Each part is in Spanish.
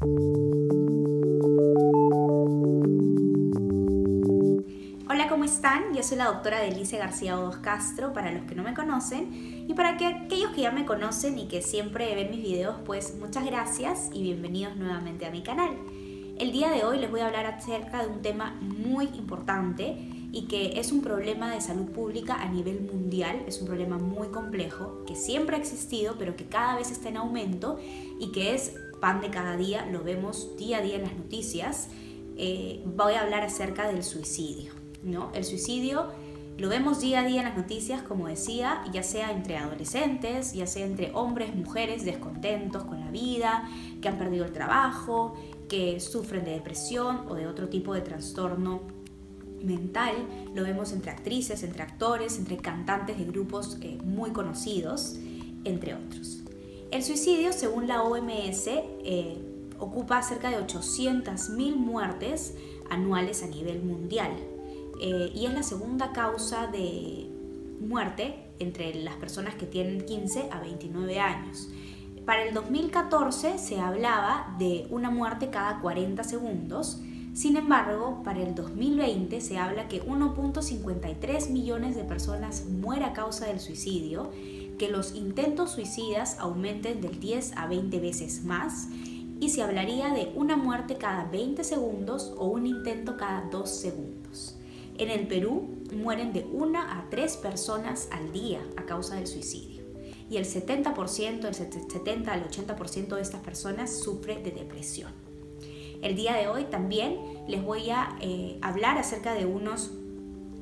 Hola, ¿cómo están? Yo soy la doctora Delice García Odos Castro, para los que no me conocen, y para aquellos que ya me conocen y que siempre ven mis videos, pues muchas gracias y bienvenidos nuevamente a mi canal. El día de hoy les voy a hablar acerca de un tema muy importante y que es un problema de salud pública a nivel mundial. Es un problema muy complejo que siempre ha existido, pero que cada vez está en aumento y que es pan de cada día, lo vemos día a día en las noticias. Voy a hablar acerca del suicidio, ¿no? El suicidio lo vemos día a día en las noticias, como decía, ya sea entre adolescentes, ya sea entre hombres, mujeres descontentos con la vida, que han perdido el trabajo, que sufren de depresión o de otro tipo de trastorno mental. Lo vemos entre actrices, entre actores, entre cantantes de grupos muy conocidos, entre otros. El suicidio, según la OMS, ocupa cerca de 800.000 muertes anuales a nivel mundial. Y es la segunda causa de muerte entre las personas que tienen 15 a 29 años. Para el 2014 se hablaba de una muerte cada 40 segundos. Sin embargo, para el 2020 se habla que 1.53 millones de personas mueren a causa del suicidio, que los intentos suicidas aumenten del 10 a 20 veces más, y se hablaría de una muerte cada 20 segundos o un intento cada 2 segundos. En el Perú mueren de 1 a 3 personas al día a causa del suicidio. Y el 70%, el 70 al 80% de estas personas sufre de depresión. El día de hoy también les voy a hablar acerca de unos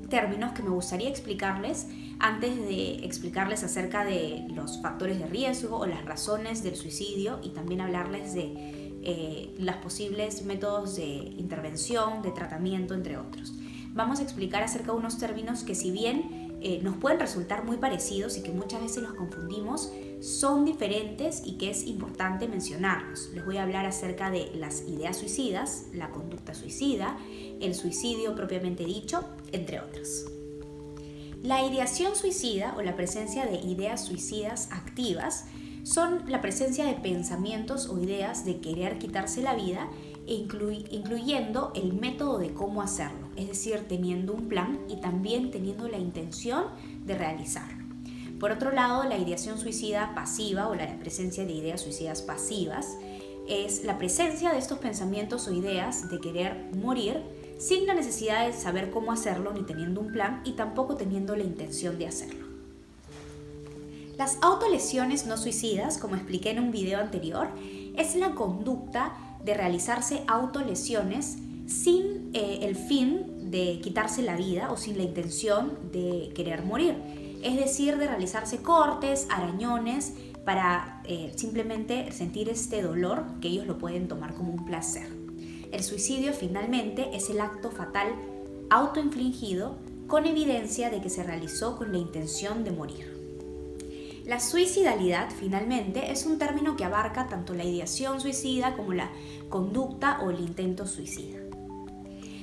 términos que me gustaría explicarles antes de explicarles acerca de los factores de riesgo o las razones del suicidio, y también hablarles de los posibles métodos de intervención, de tratamiento, entre otros. Vamos a explicar acerca de unos términos que, si bien nos pueden resultar muy parecidos y que muchas veces los confundimos, son diferentes y que es importante mencionarlos. Les voy a hablar acerca de las ideas suicidas, la conducta suicida, el suicidio propiamente dicho, entre otros. La ideación suicida o la presencia de ideas suicidas activas son la presencia de pensamientos o ideas de querer quitarse la vida, incluyendo el método de cómo hacerlo, es decir, teniendo un plan y también teniendo la intención de realizarlo. Por otro lado, la ideación suicida pasiva o la presencia de ideas suicidas pasivas es la presencia de estos pensamientos o ideas de querer morir sin la necesidad de saber cómo hacerlo, ni teniendo un plan y tampoco teniendo la intención de hacerlo. Las autolesiones no suicidas, como expliqué en un video anterior, es la conducta de realizarse autolesiones sin el fin de quitarse la vida o sin la intención de querer morir. Es decir, de realizarse cortes, arañones, para simplemente sentir este dolor, que ellos lo pueden tomar como un placer. El suicidio finalmente es el acto fatal autoinfligido con evidencia de que se realizó con la intención de morir. La suicidalidad finalmente es un término que abarca tanto la ideación suicida como la conducta o el intento suicida.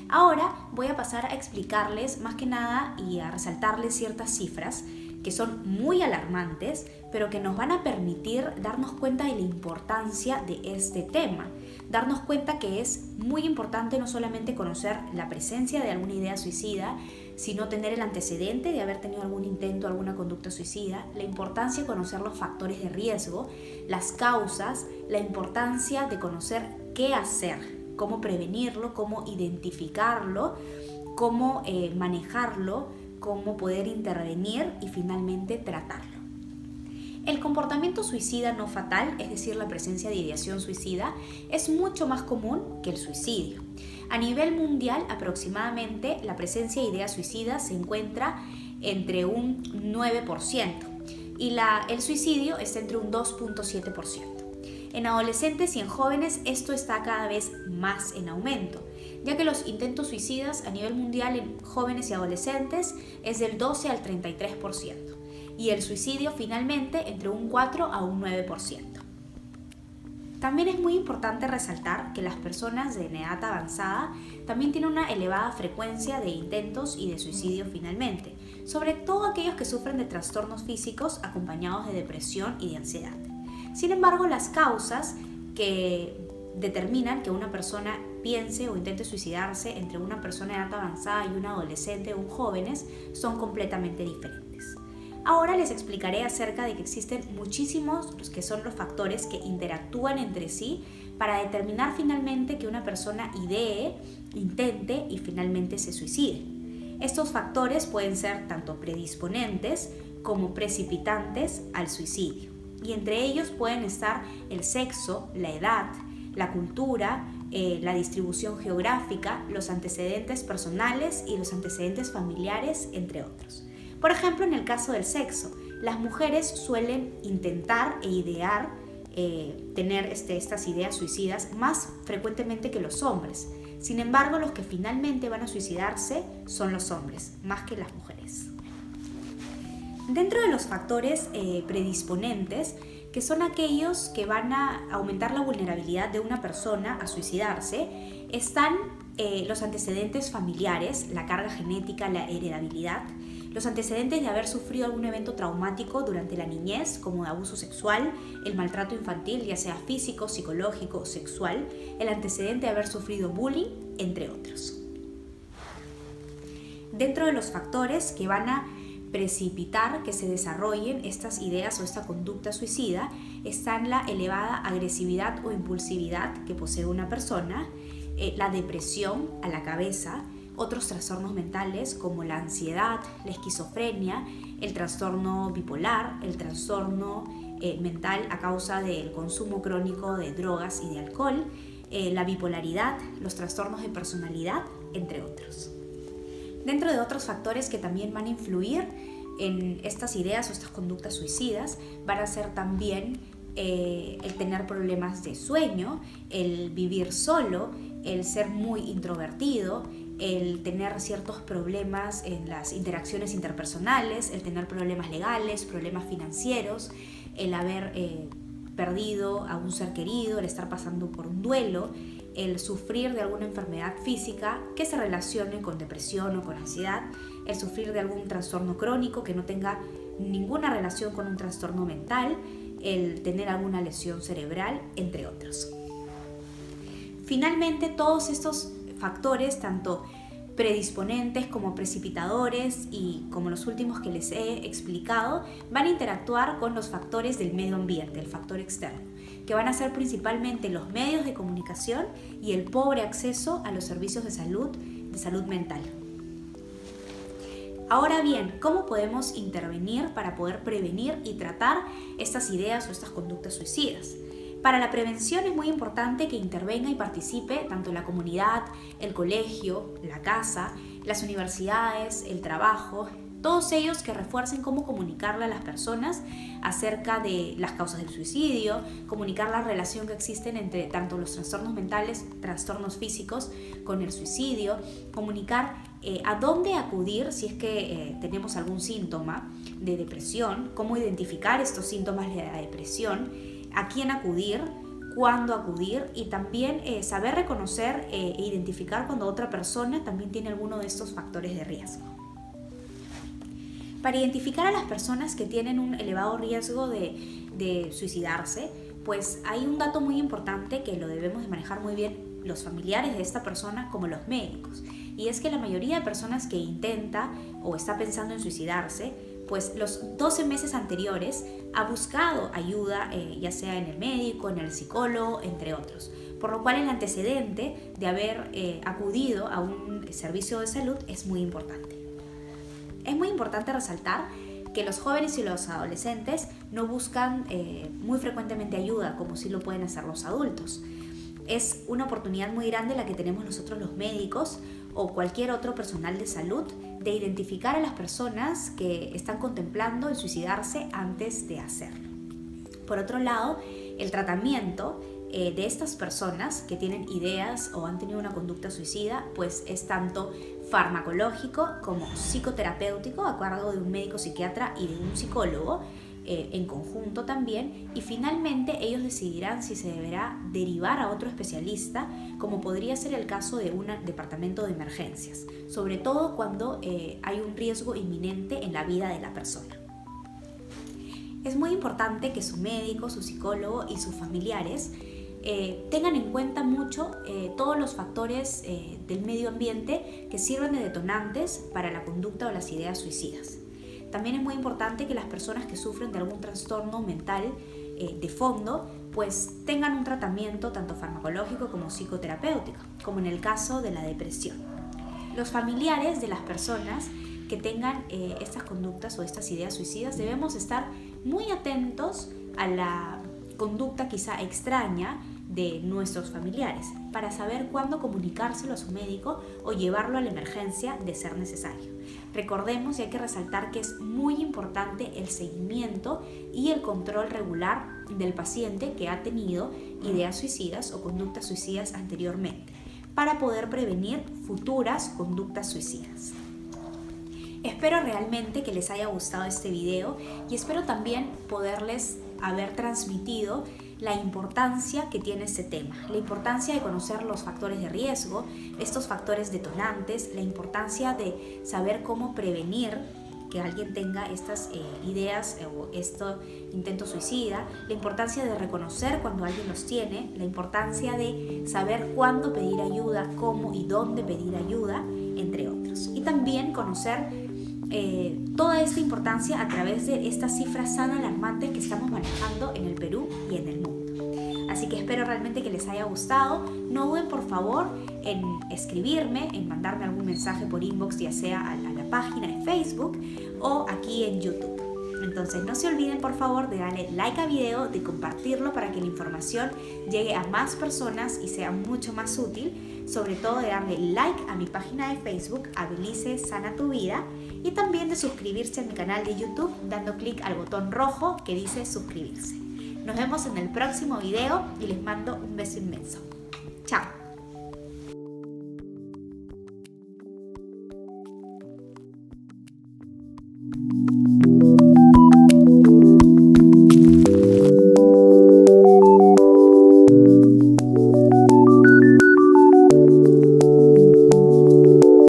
Ahora voy a pasar a explicarles más que nada y a resaltarles ciertas cifras que son muy alarmantes, pero que nos van a permitir darnos cuenta de la importancia de este tema. Darnos cuenta que es muy importante no solamente conocer la presencia de alguna idea suicida, sino tener el antecedente de haber tenido algún intento, alguna conducta suicida, la importancia de conocer los factores de riesgo, las causas, la importancia de conocer qué hacer, cómo prevenirlo, cómo identificarlo, cómo manejarlo, cómo poder intervenir y finalmente tratarlo. El comportamiento suicida no fatal, es decir, la presencia de ideación suicida, es mucho más común que el suicidio. A nivel mundial, aproximadamente la presencia de ideas suicidas se encuentra entre un 9% y el suicidio está entre un 2.7%. En adolescentes y en jóvenes esto está cada vez más en aumento, ya que los intentos suicidas a nivel mundial en jóvenes y adolescentes es del 12 al 33%, y el suicidio finalmente entre un 4 a un 9%. También es muy importante resaltar que las personas de edad avanzada también tienen una elevada frecuencia de intentos y de suicidio finalmente, sobre todo aquellos que sufren de trastornos físicos acompañados de depresión y de ansiedad. Sin embargo, las causas que determinan que una persona piense o intente suicidarse entre una persona de edad avanzada y un adolescente o un jóvenes son completamente diferentes. Ahora les explicaré acerca de que existen muchísimos que son los factores que interactúan entre sí para determinar finalmente que una persona idee, intente y finalmente se suicide. Estos factores pueden ser tanto predisponentes como precipitantes al suicidio, y entre ellos pueden estar el sexo, la edad, la cultura, la distribución geográfica, los antecedentes personales y los antecedentes familiares, entre otros. Por ejemplo, en el caso del sexo, las mujeres suelen intentar e idear tener estas ideas suicidas más frecuentemente que los hombres. Sin embargo, los que finalmente van a suicidarse son los hombres, más que las mujeres. Dentro de los factores predisponentes, que son aquellos que van a aumentar la vulnerabilidad de una persona a suicidarse, están los antecedentes familiares, la carga genética, la heredabilidad, los antecedentes de haber sufrido algún evento traumático durante la niñez, como de abuso sexual, el maltrato infantil, ya sea físico, psicológico o sexual, el antecedente de haber sufrido bullying, entre otros. Dentro de los factores que van a precipitar que se desarrollen estas ideas o esta conducta suicida están la elevada agresividad o impulsividad que posee una persona, la depresión a la cabeza, otros trastornos mentales como la ansiedad, la esquizofrenia, el trastorno bipolar, el trastorno mental a causa del consumo crónico de drogas y de alcohol, la bipolaridad, los trastornos de personalidad, entre otros. Dentro de otros factores que también van a influir en estas ideas o estas conductas suicidas van a ser también el tener problemas de sueño, el vivir solo, el ser muy introvertido, el tener ciertos problemas en las interacciones interpersonales, el tener problemas legales, problemas financieros, el haber perdido a un ser querido, el estar pasando por un duelo, el sufrir de alguna enfermedad física que se relacione con depresión o con ansiedad, el sufrir de algún trastorno crónico que no tenga ninguna relación con un trastorno mental, el tener alguna lesión cerebral, entre otros. Finalmente, todos estos factores, tanto predisponentes como precipitadores y como los últimos que les he explicado, van a interactuar con los factores del medio ambiente, el factor externo, que van a ser principalmente los medios de comunicación y el pobre acceso a los servicios de salud mental. Ahora bien, ¿cómo podemos intervenir para poder prevenir y tratar estas ideas o estas conductas suicidas? Para la prevención es muy importante que intervenga y participe tanto la comunidad, el colegio, la casa, las universidades, el trabajo, todos ellos que refuercen cómo comunicarle a las personas acerca de las causas del suicidio, comunicar la relación que existe entre tanto los trastornos mentales, trastornos físicos con el suicidio, comunicar a dónde acudir si es que tenemos algún síntoma de depresión, cómo identificar estos síntomas de la depresión, a quién acudir, cuándo acudir y también saber reconocer e identificar cuando otra persona también tiene alguno de estos factores de riesgo. Para identificar a las personas que tienen un elevado riesgo de suicidarse, pues hay un dato muy importante que lo debemos de manejar muy bien los familiares de esta persona como los médicos, y es que la mayoría de personas que intenta o está pensando en suicidarse, pues los 12 meses anteriores ha buscado ayuda, ya sea en el médico, en el psicólogo, entre otros. Por lo cual el antecedente de haber acudido a un servicio de salud es muy importante. Es muy importante resaltar que los jóvenes y los adolescentes no buscan muy frecuentemente ayuda, como sí lo pueden hacer los adultos. Es una oportunidad muy grande la que tenemos nosotros los médicos o cualquier otro personal de salud de identificar a las personas que están contemplando el suicidarse antes de hacerlo. Por otro lado, el tratamiento de estas personas que tienen ideas o han tenido una conducta suicida, pues es tanto farmacológico como psicoterapéutico a cargo de un médico psiquiatra y de un psicólogo en conjunto también, y finalmente ellos decidirán si se deberá derivar a otro especialista, como podría ser el caso de un departamento de emergencias, sobre todo cuando hay un riesgo inminente en la vida de la persona. Es muy importante que su médico, su psicólogo y sus familiares tengan en cuenta mucho todos los factores del medio ambiente que sirven de detonantes para la conducta o las ideas suicidas. También es muy importante que las personas que sufren de algún trastorno mental de fondo pues tengan un tratamiento tanto farmacológico como psicoterapéutico, como en el caso de la depresión. Los familiares de las personas que tengan estas conductas o estas ideas suicidas debemos estar muy atentos a la conducta quizá extraña de nuestros familiares para saber cuándo comunicárselo a su médico o llevarlo a la emergencia de ser necesario. Recordemos y hay que resaltar que es muy importante el seguimiento y el control regular del paciente que ha tenido ideas suicidas o conductas suicidas anteriormente para poder prevenir futuras conductas suicidas. Espero realmente que les haya gustado este video y espero también poderles haber transmitido la importancia que tiene este tema, la importancia de conocer los factores de riesgo, estos factores detonantes, la importancia de saber cómo prevenir que alguien tenga estas ideas o este intento suicida, la importancia de reconocer cuando alguien los tiene, la importancia de saber cuándo pedir ayuda, cómo y dónde pedir ayuda, entre otros. Y también conocer toda esta importancia a través de estas cifras tan alarmantes que estamos manejando en el Perú y en el mundo. Así que espero realmente que les haya gustado. No duden por favor en escribirme, en mandarme algún mensaje por inbox, ya sea a la página de Facebook o aquí en YouTube. Entonces no se olviden por favor de darle like al video, de compartirlo para que la información llegue a más personas y sea mucho más útil. Sobre todo de darle like a mi página de Facebook, Abelice Sana Tu Vida, y también de suscribirse a mi canal de YouTube dando clic al botón rojo que dice suscribirse. Nos vemos en el próximo video y les mando un beso inmenso. Chao.